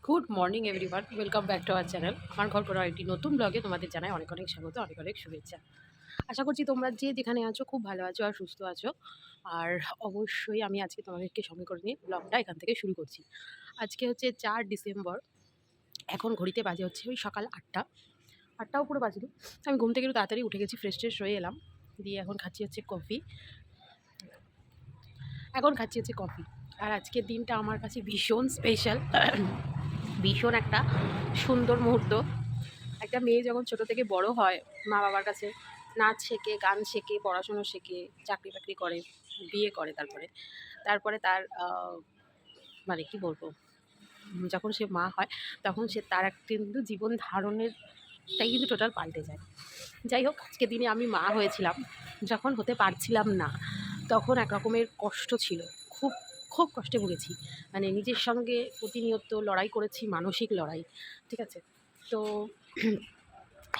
Good morning everyone, welcome back to our channel. আমার ঘর করা একটি নতুন ব্লগে তোমাদের জানাই অনেক অনেক স্বাগত, অনেক অনেক শুভেচ্ছা। আশা করছি তোমরা যে যেখানে আছো খুব ভালো আছো আর সুস্থ আছো। আর অবশ্যই আমি আজকে তোমাদেরকে সঙ্গে করে নিয়ে ব্লগটা এখান থেকে শুরু করছি। আজকে হচ্ছে 4 ডিসেম্বর। এখন ঘড়িতে বাজে হচ্ছে ওই সকাল 8টাও পুরো বাজেনি। আমি ঘুম থেকে একটু তাড়াতাড়ি উঠে গেছি, ফ্রেশ ট্রেশ হয়ে এলাম, দিয়ে এখন খাচ্ছি হচ্ছে কফি। আর আজকের দিনটা আমার কাছে ভীষণ স্পেশাল, ভীষণ একটা সুন্দর মুহূর্ত। একটা মেয়ে যখন ছোট থেকে বড় হয়, মা বাবার কাছে নাচ শেখে, গান শেখে, পড়াশুনো শেখে, চাকরি বাকরি করে, বিয়ে করে, তারপরে তারপরে তার মানে কি বলবো, যখন সে মা হয় তখন সে তার একটা কিন্তু জীবন ধারণের তাই কিন্তু টোটাল পাল্টে যায়। যাই হোক, আজকে দিনে আমি মা হয়েছিলাম, যখন হতে পারছিলাম না তখন এক রকমের কষ্ট ছিল। খুব খুব কষ্টে ভুগেছি, মানে নিজের সঙ্গে প্রতিনিয়ত লড়াই করেছি, মানসিক লড়াই। ঠিক আছে, তো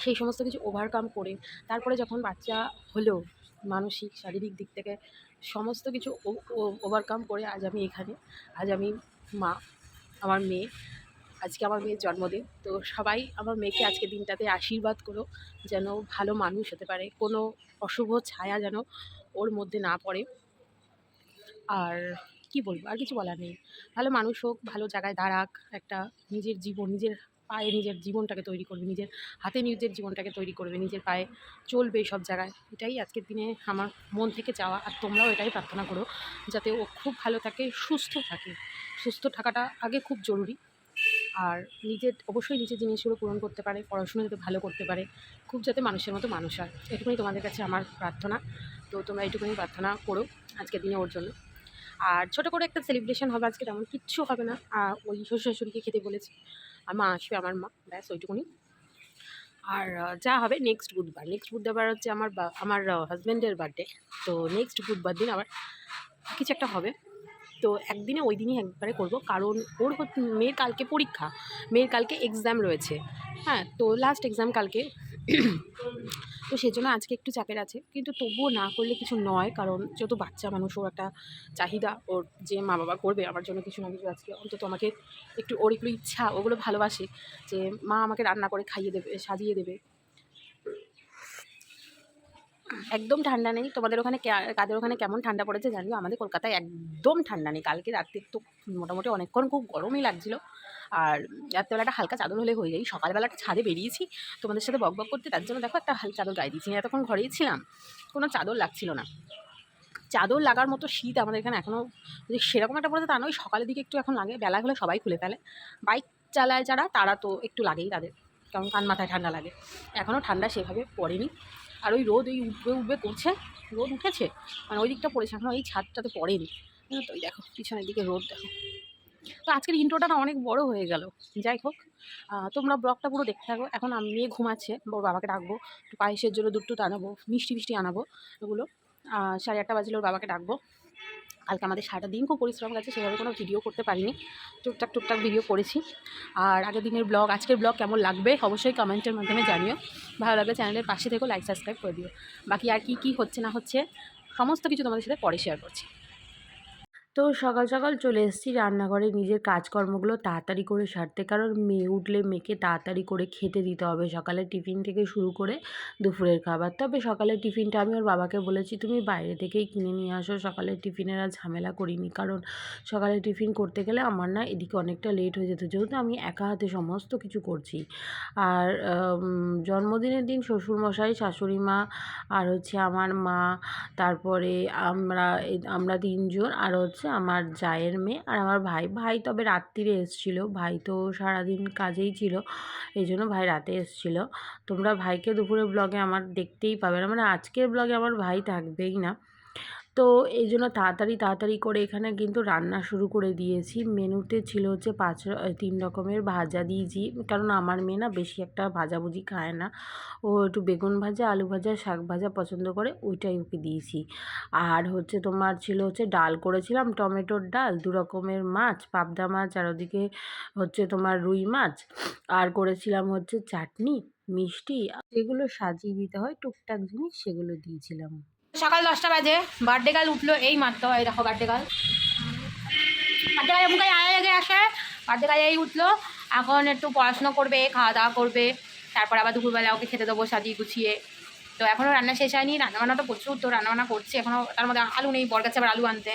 সেই সমস্ত কিছু ওভারকাম করে তারপরে যখন বাচ্চা হলো, মানসিক শারীরিক দিক থেকে সমস্ত কিছু ওভারকাম করে আজ আমি এখানে। আজ আমি মা, আমার মেয়ে, আজকে আমার মেয়ের জন্মদিন। তো সবাই আমার মেয়েকে আজকে দিনটাতে আশীর্বাদ করো, যেন ভালো মানুষ হতে পারে, কোনো অশুভ ছায়া যেন ওর মধ্যে না পড়ে। আর কি বলবো, আর কিছু বলার নেই। ভালো মানুষ হোক, ভালো জায়গায় দাঁড়াক, একটা নিজের জীবন, নিজের পায়ে নিজের জীবনটাকে তৈরি করবে, নিজের হাতে নিজের জীবনটাকে তৈরি করবে, নিজের পায়ে চলবে সব জায়গায়। এটাই আজকের দিনে আমার মন থেকে চাওয়া। আর তোমরাও এটাই প্রার্থনা করো, যাতে ও খুব ভালো থাকে, সুস্থ থাকে। সুস্থ থাকাটা আগে খুব জরুরি। আর অবশ্যই নিজের জিনিসগুলো পূরণ করতে পারে, পড়াশুনো যাতে ভালো করতে পারে, খুব যাতে মানুষের মতো মানুষ হয়, এটুকুনি তোমাদের কাছে আমার প্রার্থনা। তো তোমরা এটুকুনি প্রার্থনা করো আজকের দিনে ওর জন্য। আর ছোটো করে একটা সেলিব্রেশন হবে আজকে, তেমন কিচ্ছু হবে না। ওই শ্বশুর শাশুড়িকে খেতে বলেছি, আর মা আসবে, আমার মা, ব্যাস ওইটুকুনি। আর যা হবে নেক্সট বুধবার হচ্ছে আমার হাজব্যান্ডের বার্থডে। তো নেক্সট বুধবার দিন আবার কিছু একটা হবে। তো একদিনে ওই দিনই একবারে করব, কারণ ওর মেয়ের কালকে পরীক্ষা, মেয়ের কালকে এক্সাম রয়েছে। হ্যাঁ, তো লাস্ট এক্সাম কালকে। তো সেজন্য আজকে একটু চাপের আছে, কিন্তু তবুও না করলে কিছু নয়, কারণ যেহেতু বাচ্চা মানুষ, ওর একটা চাহিদা, ওর যে মা বাবা করবে আমার জন্য কিছু না কিছু, আজকে অন্তত আমাকে একটু, ওর একটু ইচ্ছা, ওগুলো ভালোবাসে যে মা আমাকে রান্না করে খাইয়ে দেবে, সাজিয়ে দেবে। একদম ঠান্ডা নেই। তোমাদের ওখানে কাদের ওখানে কেমন ঠান্ডা পড়েছে জানিও। আমাদের কলকাতায় একদম ঠান্ডা নেই। কালকে রাত্রে তো মোটামুটি অনেকক্ষণ খুব গরমই লাগছিল। আর রাত্রেবেলাটা হালকা চাদর হলে হয়ে যায়। সকালবেলাটা ছাদে বেরিয়েছি তোমাদের সাথে বক করতে, তার জন্য দেখো একটা হালকা চাদর গায়ে দিয়েছি। এতক্ষণ ঘরেই ছিলাম, কোনো চাদর লাগছিল না। চাদর লাগার মতো শীত আমাদের এখানে এখনও যদি সেরকম একটা পড়েছে তা নয়। সকালের দিকে একটু এখন লাগে, বেলা হলে সবাই খুলে ফেলে। বাইক চালায় যারা, তারা তো একটু লাগেই তাদের, কারণ কান মাথায় ঠান্ডা লাগে। এখনও ঠান্ডা সেভাবে পড়েনি। আর ওই রোদ ওই উঠবে করছে, রোদ উঠেছে, মানে ওই দিকটা পড়েছে, এখনও এই ছাদটাতে পড়েনি। তো ওই দেখো পিছনের দিকে রোদ দেখো। তো আজকের ইন্ট্রোটা না অনেক বড় হয়ে গেল। যাই হোক, তোমরা ব্লগটা পুরো দেখতে থাকো। এখন আমি মেয়ে ঘুমাচ্ছে, ওর বাবাকে ডাকবো, একটু পায়েসের জন্য দুধ টুধ আনাবো, মিষ্টি আনাবো ওগুলো। 8:30 বাজলে ওর বাবাকে ডাকবো। কালকে আমাদের সারাটা দিন খুব পরিশ্রম গেছে, সেভাবে কোনো ভিডিও করতে পারিনি, টুকটাক ভিডিও করেছি। আর আগের দিনের ব্লগ, আজকের ব্লগ কেমন লাগবে অবশ্যই কমেন্টের মাধ্যমে জানিও। ভালো লাগলে চ্যানেলের পাশে থেকেও লাইক সাবস্ক্রাইব করে দিও। বাকি আর কি হচ্ছে না হচ্ছে সমস্ত কিছু তোমাদের সাথে পরে শেয়ার করছি। তো সকাল সকাল চলে এসেছি রান্নাঘরে নিজের কাজকর্মগুলো তাড়াতাড়ি করে সারতে, কারণ মেয়ে উঠলে মেয়েকে তাড়াতাড়ি করে খেতে দিতে হবে, সকালের টিফিন থেকে শুরু করে দুপুরের খাবার। তবে সকালের টিফিনটা আমি ওর বাবাকে বলেছি তুমি বাইরে থেকেই কিনে নিয়ে আসো, সকালের টিফিনের আর ঝামেলা করিনি, কারণ সকালের টিফিন করতে গেলে আমার না এদিকে অনেকটা লেট হয়ে যেত, যেহেতু আমি একা হাতে সমস্ত কিছু করছি। আর জন্মদিনের দিন শ্বশুরমশাই, শাশুড়ি মা, আর হচ্ছে আমার মা, তারপরে আমরা তিনজন, আর হচ্ছে আমার জায়ের মেয়ে আর আমার ভাই তবে রাত্রিরে এসেছিলো। ভাই তো সারাদিন কাজেই ছিল, এই জন্য ভাই রাতে এসেছিলো। তোমরা ভাইকে দুপুরের ব্লগে আমার দেখতেই পাবে না, মানে আজকের ব্লগে আমার ভাই থাকবেই না। তো এই জন্য তাড়াতাড়ি করে এখানে কিন্তু রান্না শুরু করে দিয়েছি। মেনুতে ছিল হচ্ছে 3 রকমের ভাজা দিয়েছি, কারণ আমার মেয়ে না বেশি একটা ভাজাভুজি খায় না, ও একটু বেগুন ভাজা, আলু ভাজা, শাক ভাজা পছন্দ করে, ওইটাই ওকে দিয়েছি। আর হচ্ছে তোমার ছিল হচ্ছে ডাল করেছিলাম, টমেটোর ডাল, 2 রকমের মাছ, পাবদা মাছ, আর ওদিকে হচ্ছে তোমার রুই মাছ, আর করেছিলাম হচ্ছে চাটনি, মিষ্টি, যেগুলো সাজিয়ে দিতে হয় টুকটাক জিনিস, সেগুলো দিয়েছিলাম। সকাল 10টা বাজে, বার্থডে গার্ল উঠলো এই মাত্র। এই দেখো বার্থডে গার্ল মুখে আয়া লেগে আসে, বার্থডে কাজেই উঠলো, এখন একটু পড়াশুনো করবে, খাওয়া দাওয়া করবে, তারপর আবার দুপুরবেলা ওকে খেতে দেবো সাজিয়ে গুছিয়ে। তো এখনও রান্না শেষ হয়নি, রান্নাবান্নাটা প্রচুর, তো রান্নাবান্না করছি এখনও, তার মধ্যে আলু নেই, বর গেছে আবার আলু আনতে।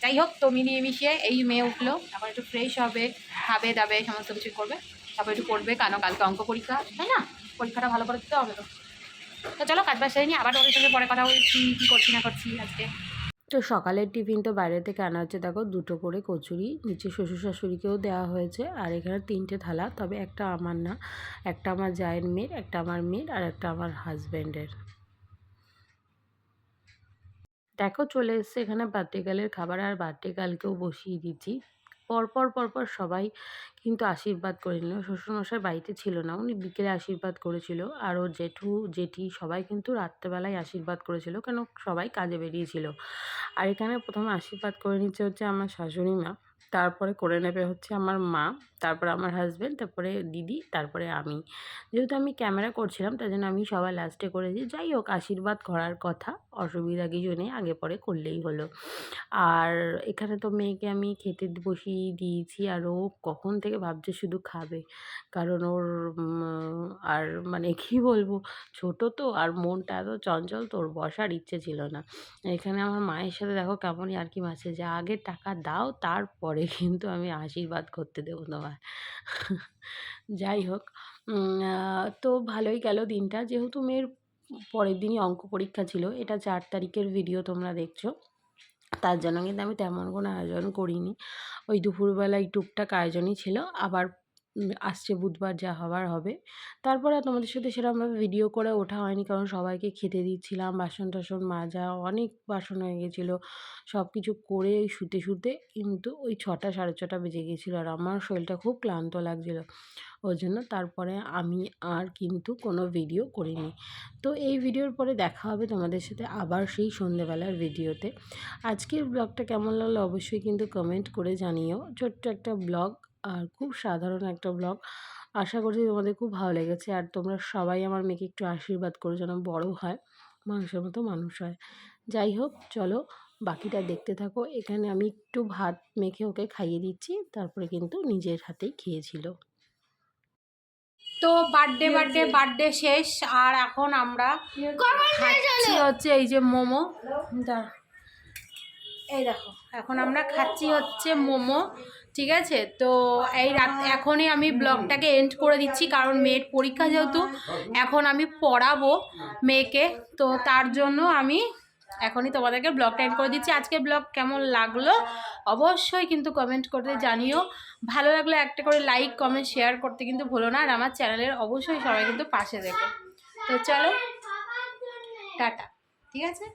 যাই হোক, তো মিলিয়ে মিশিয়ে এই মেয়ে উঠলো, এখন একটু ফ্রেশ হবে, খাবে দাবে, সমস্ত কিছু করবে, তারপর একটু পড়বে, কেন কালকে অঙ্ক পরীক্ষা, তাই না? পরীক্ষাটা ভালো করে দিতে হবে তো। তো চলো কাজ বাজ সেরে নিই, আবার ওদের সঙ্গে পরে কথা বলছি কী করছি না করছি আজকে। তো সকালের টিফিন তো বাইরে থেকে আনা হচ্ছে, দেখো 2টো করে কচুরি, নিচে শ্বশুর শাশুড়িকেও দেওয়া হয়েছে, আর এখানে 3টে থালা, তবে একটা আমার না, একটা আমার জায়ের মেয়ের, একটা আমার মেয়ের, আর একটা আমার হাজব্যান্ডের। দেখো চলে এসছে এখানে বার্থডে গার্লের খাবার, আর বার্থডে গার্লকেও বসিয়ে দিচ্ছি। পরপর সবাই কিন্তু আশীর্বাদ করে নিল। শ্বশুরমশাই বাড়িতে ছিল না, উনি বিকেলে আশীর্বাদ করেছিল, আর ওর জেঠু জেঠি সবাই কিন্তু রাত্রেবেলায় আশীর্বাদ করেছিল, কেন সবাই কাজে বেরিয়েছিল। আর এখানে প্রথমে আশীর্বাদ করে নিচ্ছে হচ্ছে আমার শাশুড়ি মা, তারপরে করে নেবে হচ্ছে আমার মা, তারপরে আমার হাজব্যান্ড, তারপরে দিদি, তারপরে আমি। যেহেতু আমি ক্যামেরা করছিলাম তাই জন্য আমি সবার লাস্টে করেছি। যাই হোক, আশীর্বাদ করার কথা, অসুবিধা কিছু নেই, আগে পরে করলেই হলো। আর এখানে তো মেয়েকে আমি খেতে বসিয়ে দিয়েছি, আর ও কখন থেকে ভাবছে শুধু খাবে, কারণ ওর আর মানে কি বলবো, ছোট তো, আর মনটা এত চঞ্চল, তো ওর বসার ইচ্ছে ছিল না। এখানে আমার মায়ের সাথে দেখো কেমনই আর কি মাসে, যে আগে টাকা দাও তারপরে কিন্তু আমি আশীর্বাদ করতে দেবো তোমায়। যাই হোক, তো ভালোই গেল দিনটা, যেহেতু মেয়ের পরের দিনই অঙ্ক পরীক্ষা ছিল, এটা 4 তারিখের ভিডিও তোমরা দেখছো, তার জন্য কিন্তু আমি তেমন কোনো আয়োজন করিনি। ওই দুপুরবেলায় টুকটাক আয়োজনই ছিল, আবার আসছে বুধবার যা হবার হবে। তারপরে আর তোমাদের সাথে সেরকমভাবে ভিডিও করে ওঠা হয়নি, কারণ সবাইকে খেতে দিচ্ছিলাম, বাসন টাসন মাজা, অনেক বাসন হয়ে গেছিলো, সব কিছু করে শুতে কিন্তু ওই 6টা 6:30 বেজে গিয়েছিলো, আর আমার শরীরটা খুব ক্লান্ত লাগছিলো, ওই জন্য তারপরে আমি আর কিন্তু কোনো ভিডিও করিনি। তো এই ভিডিওর পরে দেখা হবে তোমাদের সাথে আবার সেই সন্ধেবেলার ভিডিওতে। আজকের ব্লগটা কেমন লাগলো অবশ্যই কিন্তু কমেন্ট করে জানিও। ছোট্ট একটা ব্লগ, আর খুব সাধারণ একটা ব্লগ, আশা করছি তোমাদের খুব ভালো লেগেছে, আর তোমরা সবাই আমার মেয়েকে একটু আশীর্বাদ করো যেন বড় হয়, মানুষের মতো মানুষ হয়। যাই হোক, চলো বাকিটা দেখতে থাকো। এখানে আমি একটু ভাত মেখে ওকে খাইয়ে দিচ্ছি, তারপরে কিন্তু নিজের হাতেই খেয়েছিল। তো বার্থডে শেষ, আর এখন আমরা খাচ্ছি হচ্ছে এই যে মোমো, এই দেখো এখন আমরা খাচ্ছি হচ্ছে মোমো, ঠিক আছে? তো এই রাত এখনই আমি ব্লগটাকে এন্ড করে দিচ্ছি, কারণ মেয়ের পরীক্ষা যেহেতু, এখন আমি পড়াবো মেয়েকে, তো তার জন্য আমি এখনই তোমাদেরকে ব্লগটা এন্ড করে দিচ্ছি। আজকে ব্লগ কেমন লাগলো অবশ্যই কিন্তু কমেন্ট করতে জানিও, ভালো লাগলে একটা করে লাইক কমেন্ট শেয়ার করতে কিন্তু ভুলো না, আর আমার চ্যানেলের অবশ্যই সবাই কিন্তু পাশে দেখো। তো চলো টাটা, ঠিক আছে।